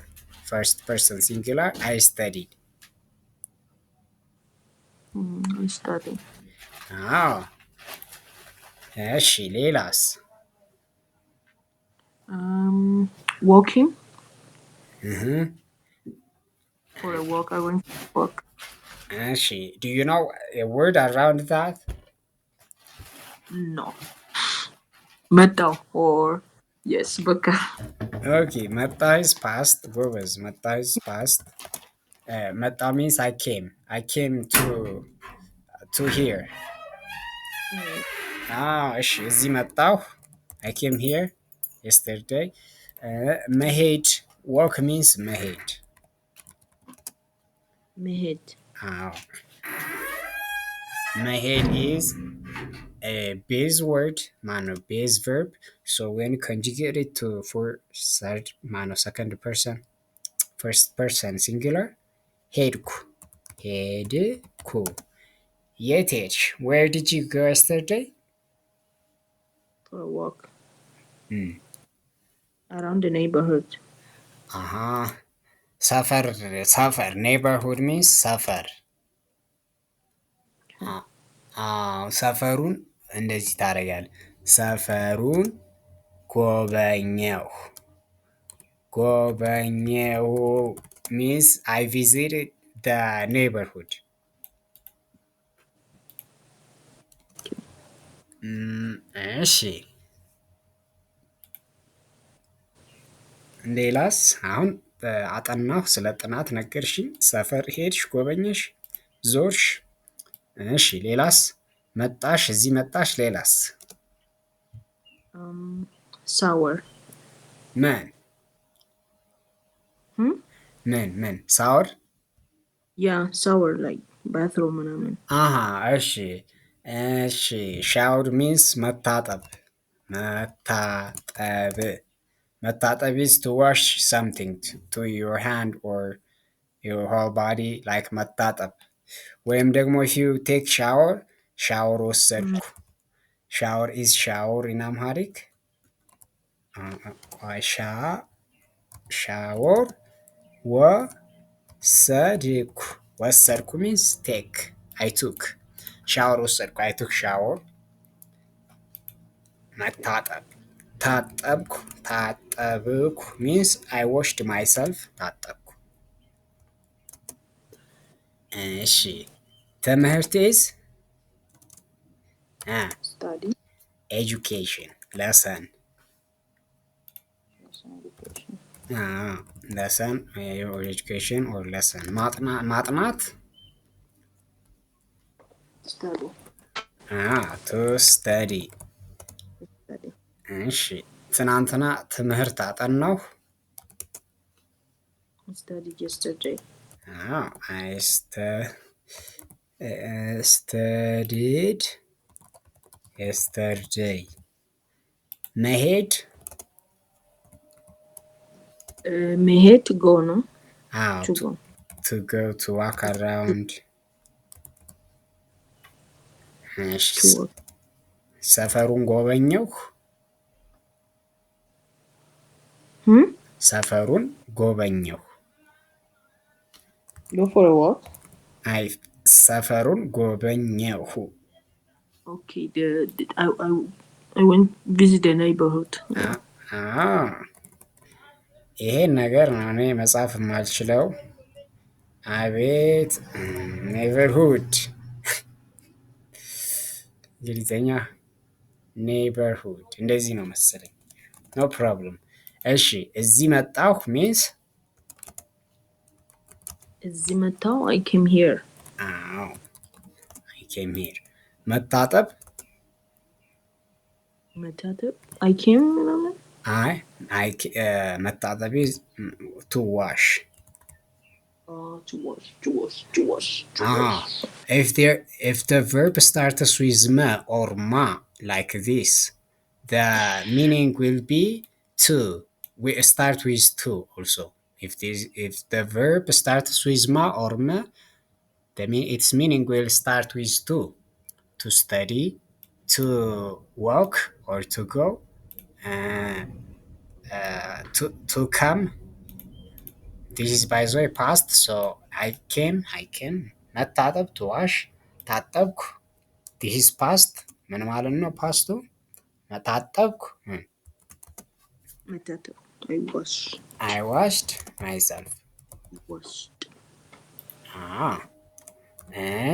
first person singular. I studied. I study. አዎ እሺ ሌላስ? Walking. Mhm. For a walk. I went for a walk. እሺ do you know a word around that? No. Metal or yes, baka. Okay, መጣ is past. ጎበዝ። መጣ is past. መጣ means I came to here. እሺ እዚህ መጣሁ I came here yesterday. መሄድ walk means መሄድ። Mehed. አዎ መሄድ is a base word, ማነው base verb. So when you conjugate it to for third ማነው second person, first person singular ሄድኩ ሄድኩ። የት ሄድሽ? Where did you go yesterday? For a walk. Around the neighborhood. ሰፈር ሰፈር neighborhood means ሰፈር። ሰፈሩን እንደዚህ ታደርጋለህ። ሰፈሩን ጎበኘሁ ጎበኘሁ means I visited the neighborhood. እሺ ሌላስ? አሁን አጠናሁ፣ ስለ ጥናት ነገርሽኝ፣ ሰፈር ሄድሽ፣ ጎበኘሽ፣ ዞርሽ። እሺ ሌላስ? መጣሽ፣ እዚህ መጣሽ፣ ሌላስ? sour. ምን ምን ሳወር? Yeah, sour like bathroom ምናምን። አሃ እሺ እሺ ሻወር ሚንስ መታጠብ መታጠብ መታጠብ is to wash something to your hand or your whole body like መታጠብ። ወይም ደግሞ if you take shower ሻወር ወሰድኩ ሻወር is shower in Amharic ሻወር ወሰድኩ ወሰድኩ means take I took ሻወር ወሰድኩ I took shower። መታጠብ ታጠብኩ ታጠብኩ means I washed myself ታጠብኩ። እሺ ትምህርት is study. education lesson Education. lesson or education or lesson ማጥናት study. to study። study. እሺ ትናንትና ትምህርት አጠናሁ studied yesterday. I studied yesterday። መሄድ መሄድ to go ነው። to go to walk around። ሰፈሩን ጎበኘሁ ሰፈሩን ጎበኘሁ። go for a walk. አይ ሰፈሩን ጎበኘሁ። okay I went visit the neighborhood. ይሄን ነገር ነው እኔ መጻፍ የማልችለው። አቤት ኔይበርሁድ እንግሊዘኛ ኔይበርሁድ እንደዚህ ነው መሰለኝ። ኖ ፕሮብለም። እሺ እዚህ መጣሁ ሚንስ እዚህ መጣሁ I came here. I came here። መታጠብ መታጠብ I came ምናምን መታጠብ to wash። to wash. If the verb starts with ma or ma like this, the meaning will be to. We start with to also. If the verb starts with ma or ma, its meaning will start with to study, to walk or to go, to come. This is by the way past, so I came መታጠብ to wash ታጠብኩ this is past ምን ማለት ነው ፓስቱ መታጠብኩ መታጠብ I washed myself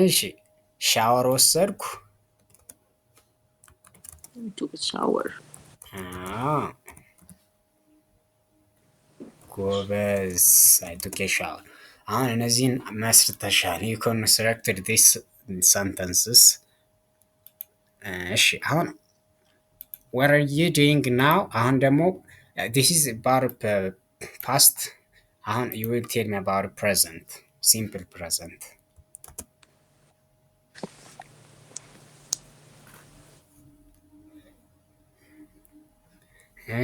እሺ ሻወር ወሰድኩ took a shower. ጎበዝ I took a shower። አሁን እነዚህን መስርተሻል። you constructed these sentences። እሺ አሁን what are you doing now? አሁን ደግሞ this is about past። አሁን you will tell me about present simple present።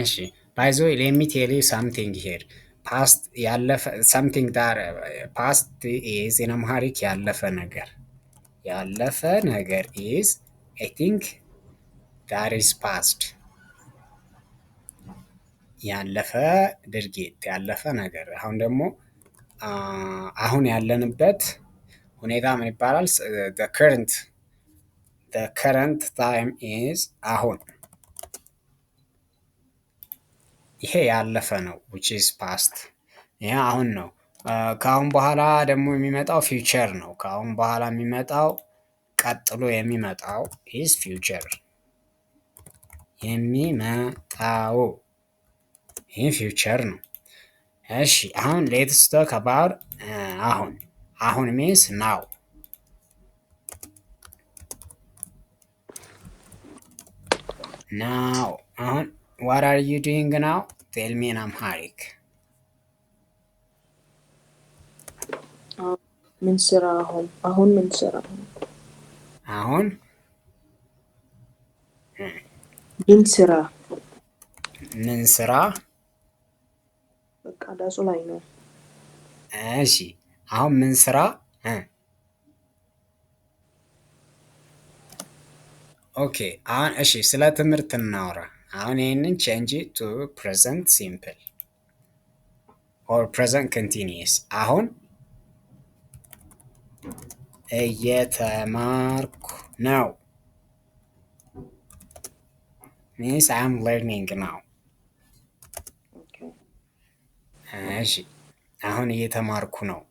እሺ by the way let me tell you something here past ያለፈ something that past is in Amharic ያለፈ ነገር is I think that is past ያለፈ ድርጊት ያለፈ ነገር። አሁን ደግሞ አሁን ያለንበት ሁኔታ ምን ይባላል? the current time is አሁን ይሄ ያለፈ ነው which is past። ይሄ አሁን ነው። ከአሁን በኋላ ደግሞ የሚመጣው ፊውቸር ነው። ከአሁን በኋላ የሚመጣው ቀጥሎ የሚመጣው is future። የሚመጣው ይህ ፊውቸር ነው። እሺ አሁን ሌትስ ቶክ አባውት አሁን። አሁን ሚንስ ናው። ናው አሁን what are you doing now? tell me in Amharic። ምን ስራ አሁን ምን ስራ አሁን ምን ስራ ምን ስራ? በቃ ዳሱ ላይ ነው። እሺ አሁን ምን ስራ? ኦኬ አሁን እሺ ስለ ትምህርት እናውራ። አሁን ይህንን ቼንጅ ቱ ፕሬዘንት ሲምፕል ኦር ፕሬዘንት ኮንቲኒየስ። አሁን እየተማርኩ ነው ሚንስ አይ አም ለርኒንግ ናው። እሺ አሁን እየተማርኩ ነው።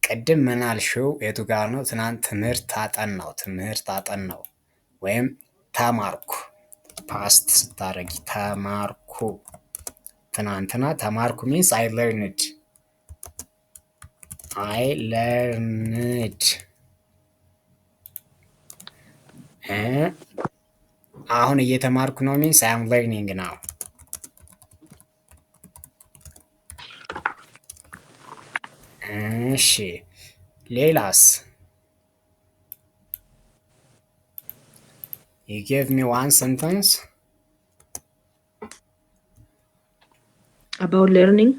ቅድም ምን አልሽው? የቱ ጋር ነው? ትናንት ትምህርት አጠናው። ትምህርት አጠናው ወይም ተማርኩ ፓስት ስታረጊ ተማርኩ። ትናንትና ተማርኩ ሚንስ አይ ለርንድ። አይ ለርንድ። አሁን እየተማርኩ ነው ሚንስ አይ አም ለርኒንግ ናው። እሺ ሌላስ? You give me one sentence about learning.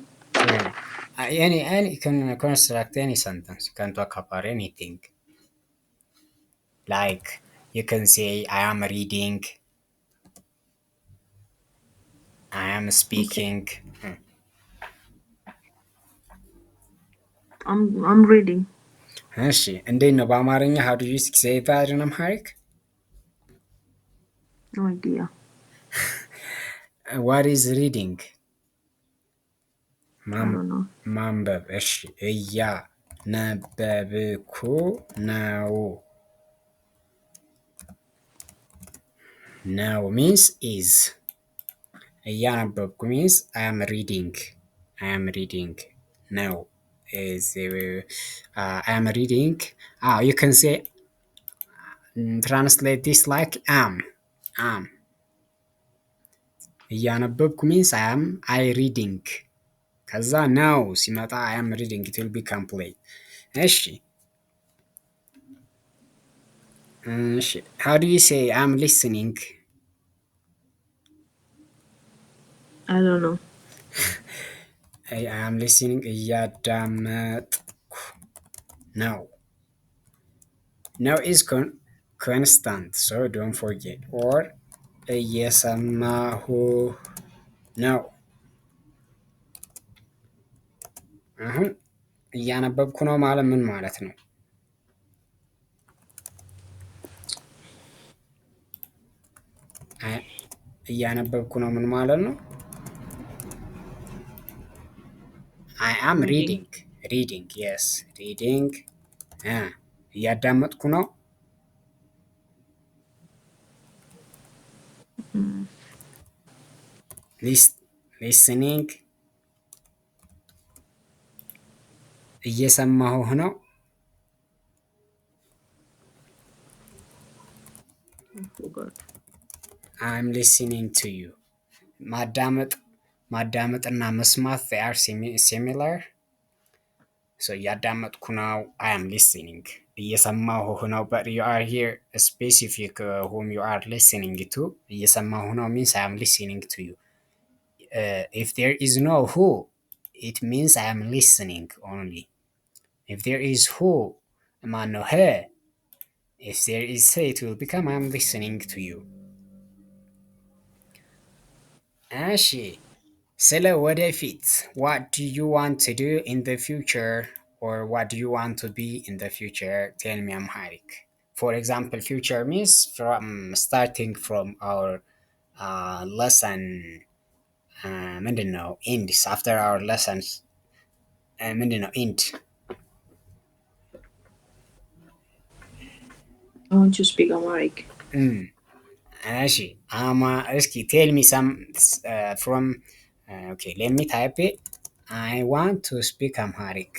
Any can construct any sentence. You can talk about anything. Like you can say I am reading, I am speaking. I'm reading. እሺ እንዴት ነው በአማርኛ? how do you say that in Amharic? No idea. What is reading? I don't know. ማንበብ። እሺ እያነበብኩ ነው። ነው means is። እያነበብኩ means I am reading. I am reading. ነው is I am reading. You can say translate this like am. እያነበብኩ means I reading። ከዛ ነው ሲመጣ I am reading it will be complete። እሺ how do you say I'm listening? I don't know. I am listening እያዳመጥኩ ነው። Now is constant, so don't forget. Or እየሰማሁ ነው። አሁን እያነበብኩ ነው ማለት ምን ማለት ነው? እያነበብኩ ነው ምን ማለት ነው? I am reading. Reading, yes. Reading. እያዳመጥኩ ነው። listening እየሰማሁህ ነው። I'm listening to you። ማዳመጥና መስማት they are similar። so እያዳመጥኩ ነው I am listening። እየሰማሁህ ነው but you are here specific whom you are listening to። እየሰማሁህ ነው means I am listening to you። if there is no who it means I am listening only. If there is who ማነው he if there is he it will become I am listening to you። እሺ ስለ ወደፊት what do you want to do in the future or what do you want to be in the future? tell me Amharic. For example, future means from starting from our lesson ምንድን ነው ኢንድስ አፍተር አወር ለሰንስ ምንድን ነው ኢንድ? I want to speak Amharic. እሺ እስኪ ቴል ሚ ሰም ፍሮም ኦኬ ሌት ሚ ታይፕ ኢት አይ ዋንት ቱ ስፒክ አምሃሪክ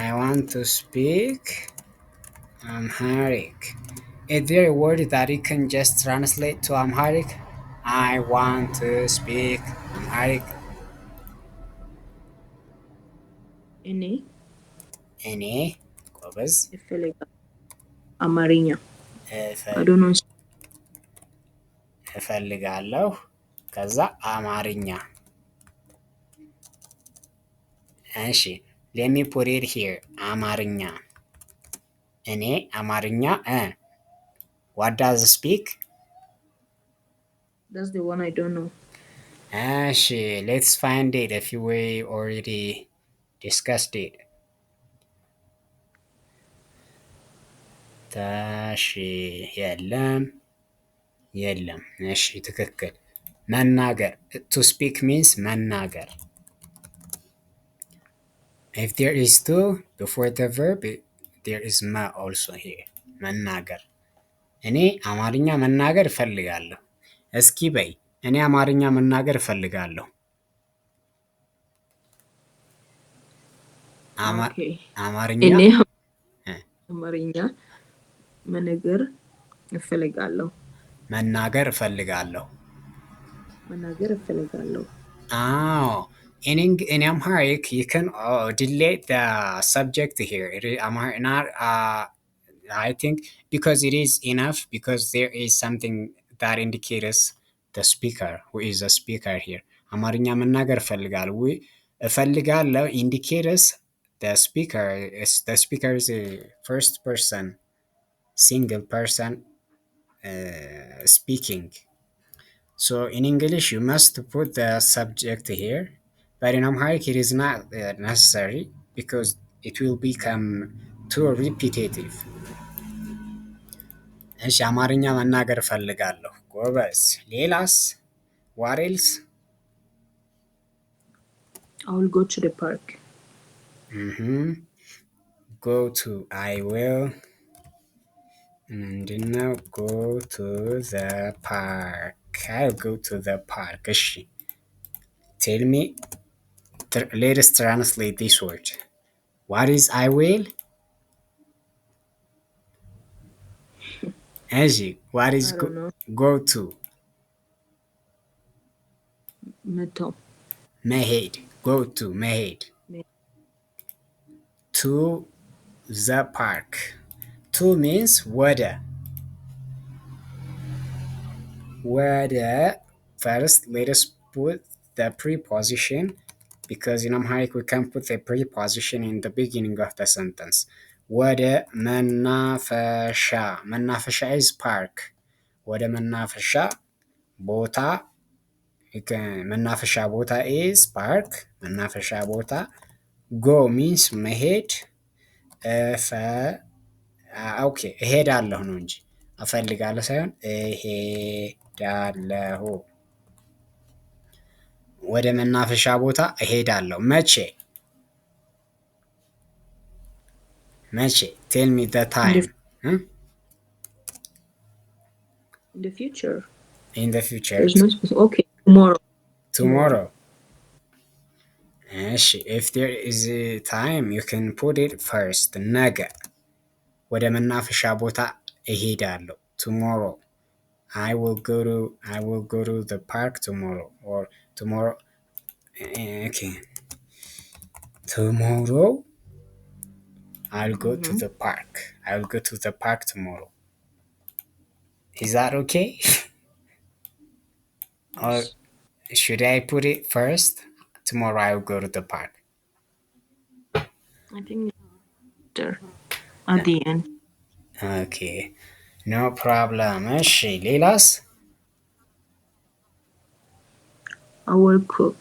I want to speak Amharic. Is there a word that you can just translate to Amharic? I want to speak Amharic. እኔ እኔ ጎበዝ እፈልጋለሁ አማርኛ። I እፈ- don't know. እፈልጋለሁ ከዛ አማርኛ። እሺ let me put it here አማርኛ እኔ አማርኛ what does speak? That's the one I don't know. እሺ let's find it if we already discussed it. ታሺ የለም የለም። እሺ ትክክል። መናገር to speak means መናገር if there is to before the verb there is ma also here መናገር እኔ አማርኛ መናገር እፈልጋለሁ። እስኪ በይ እኔ አማርኛ መናገር እፈልጋለሁ። Okay. አማርኛ እኔ አማርኛ መናገር እፈልጋለሁ። መናገር እፈልጋለሁ። መናገር እፈልጋለሁ። Oh, in Amharic, you can delete the subject here. Not, I think because it is enough because there is something that indicates the speaker who is the speaker here. አማርኛ መናገር እፈልጋለሁ። እፈልጋለሁ indicates the speaker is a first person single person speaking. So in English, you must put the subject here, but in Amharic, it is not necessary because it will become too repetitive. እሺ አማርኛ መናገር እፈልጋለሁ። ጎበዝ። ሌላስ? What else? I will go to the park. Go to I will ምንድነው? Go to the park. I'll go to the park. እሺ tell me let us translate this word. What is I will? Angie, what is I don't know. go to? መተው መሄድ. Go to መሄድ. To the park. To means ወደ. ወደ. First, let us put the preposition because in Amharic we can put the preposition in the beginning of the sentence. ወደ መናፈሻ. መናፈሻ is park. ወደ መናፈሻ ቦታ. መናፈሻ ቦታ is park. መናፈሻ ቦታ. Go means መሄድ. ኦኬ እሄዳለሁ ነው እንጂ እፈልጋለሁ ሳይሆን እሄዳለሁ። ወደ መናፈሻ ቦታ እሄዳለሁ። መቼ? መቼ? Tell me the time. In the future. In the future. There's no specific. Okay, tomorrow. Tomorrow. እሺ if there is a time you can put it first. ነገ ወደ መናፈሻ ቦታ እሄዳለሁ። Tomorrow. I will go to the park tomorrow or tomorrow. Okay. Tomorrow I'll go to the park. I'll go to the park tomorrow. Is that okay? Or should I put it first? Tomorrow I'll go to the park. I think later at the end. Okay. No problem. እሺ ሌላስ? I will cook.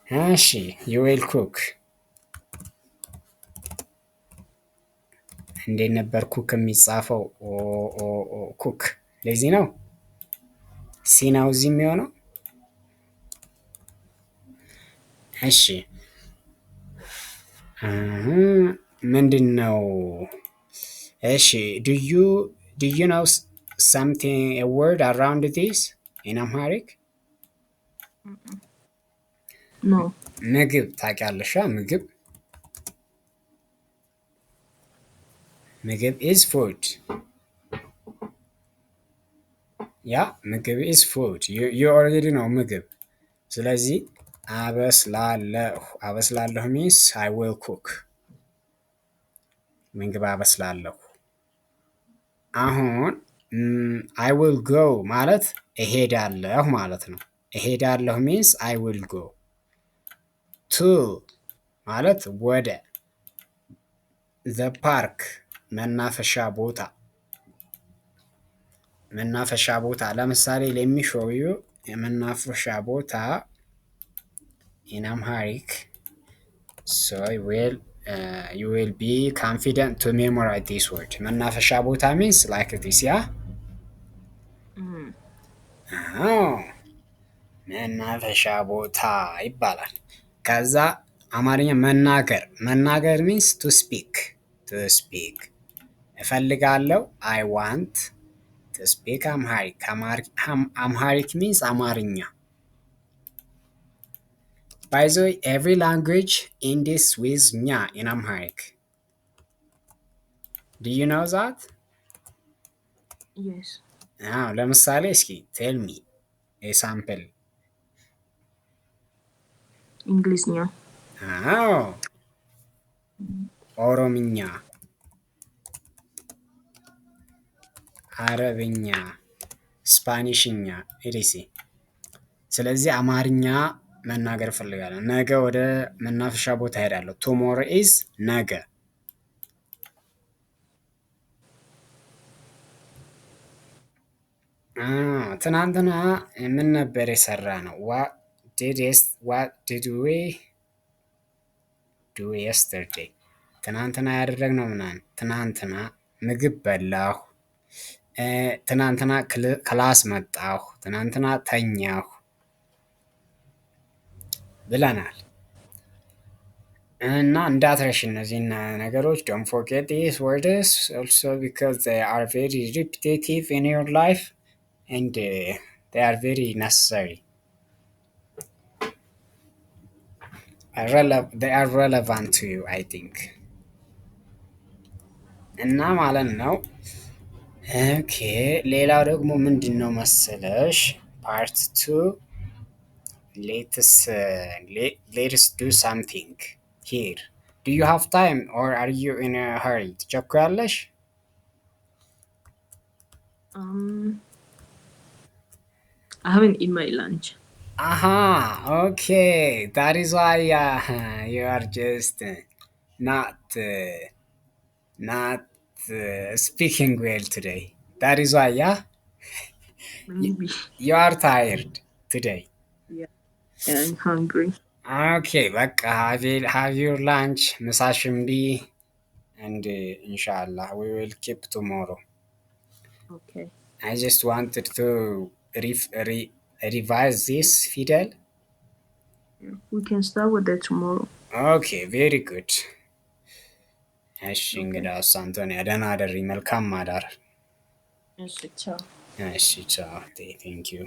እሺ you will cook. እንዴት ነበር ኩክ የሚጻፈው? ኩክ ለዚህ ነው ሲ ነው እዚህ የሚሆነው። እሺ ምንድን ነው? እሺ ዱ ዩ ኖው something a word around this in Amharic? No. ምግብ ታውቂያለሽ? ምግብ ምግብ is food. ያ ምግብ is food. you already know ምግብ። ስለዚህ አበስላለሁ means I will cook. ምግብ አበስላለሁ። አሁን I will go ማለት እሄዳለሁ ማለት ነው። እሄዳለሁ means I will go. to ማለት ወደ the park መናፈሻ ቦታ መናፈሻ ቦታ ለምሳሌ let me show you የመናፈሻ ቦታ in Amharic so you will be confident to memorize this word. መናፈሻ ቦታ means like this yeah? መናፈሻ ቦታ ይባላል። ከዛ አማርኛ መናገር means to speak እፈልጋለሁ I want to speak Amharic. Amharic means አማርኛ. By the way, every language ends with ኛ in Amharic. Do you know that? Yes. ለምሳሌ እስኪ tell me a sample. እንግሊዝኛ። ኦሮምኛ፣ አረብኛ፣ ስፓኒሽኛ ኢዲሲ። ስለዚህ አማርኛ መናገር እፈልጋለሁ። ነገ ወደ መናፈሻ ቦታ እሄዳለሁ። ቱሞሮ ኢዝ ነገ። ትናንትና ምን ነበር የሰራነው? what did we do yesterday? ትናንትና ያደረግነው ምናምን። ትናንትና ምግብ በላሁ። ትናንትና ክላስ መጣሁ። ትናንትና ተኛሁ ብለናል። እና እንዳትረሽ እነዚህን ነገሮች don't forget these words also because they are very repetitive in your life and they are very necessary. They are relevant to you I think. እና ማለት ነው። ኦኬ ሌላው ደግሞ ምንድነው መሰለሽ ፓርት 2 let's do something here. Do you have time or are you in a hurry? ትቸኩያለሽ? I haven't eaten my lunch. Okay. That is why you are just not speaking well today. That is why, yeah? Maybe. You are tired today. Yeah. And I'm hungry. Okay, በቃ have your lunch, ምሳሽን ቢ and inshallah we will keep tomorrow. Okay. I just wanted to revise this ፊደል. Yeah. We can start with that tomorrow. Okay, very good. እሺ እንግዲያውስ አንቶኒያ ደህና አደሪ። መልካም ማዳር። እሺ ቻው። እሺ ቻው። ቴንክ ዩ።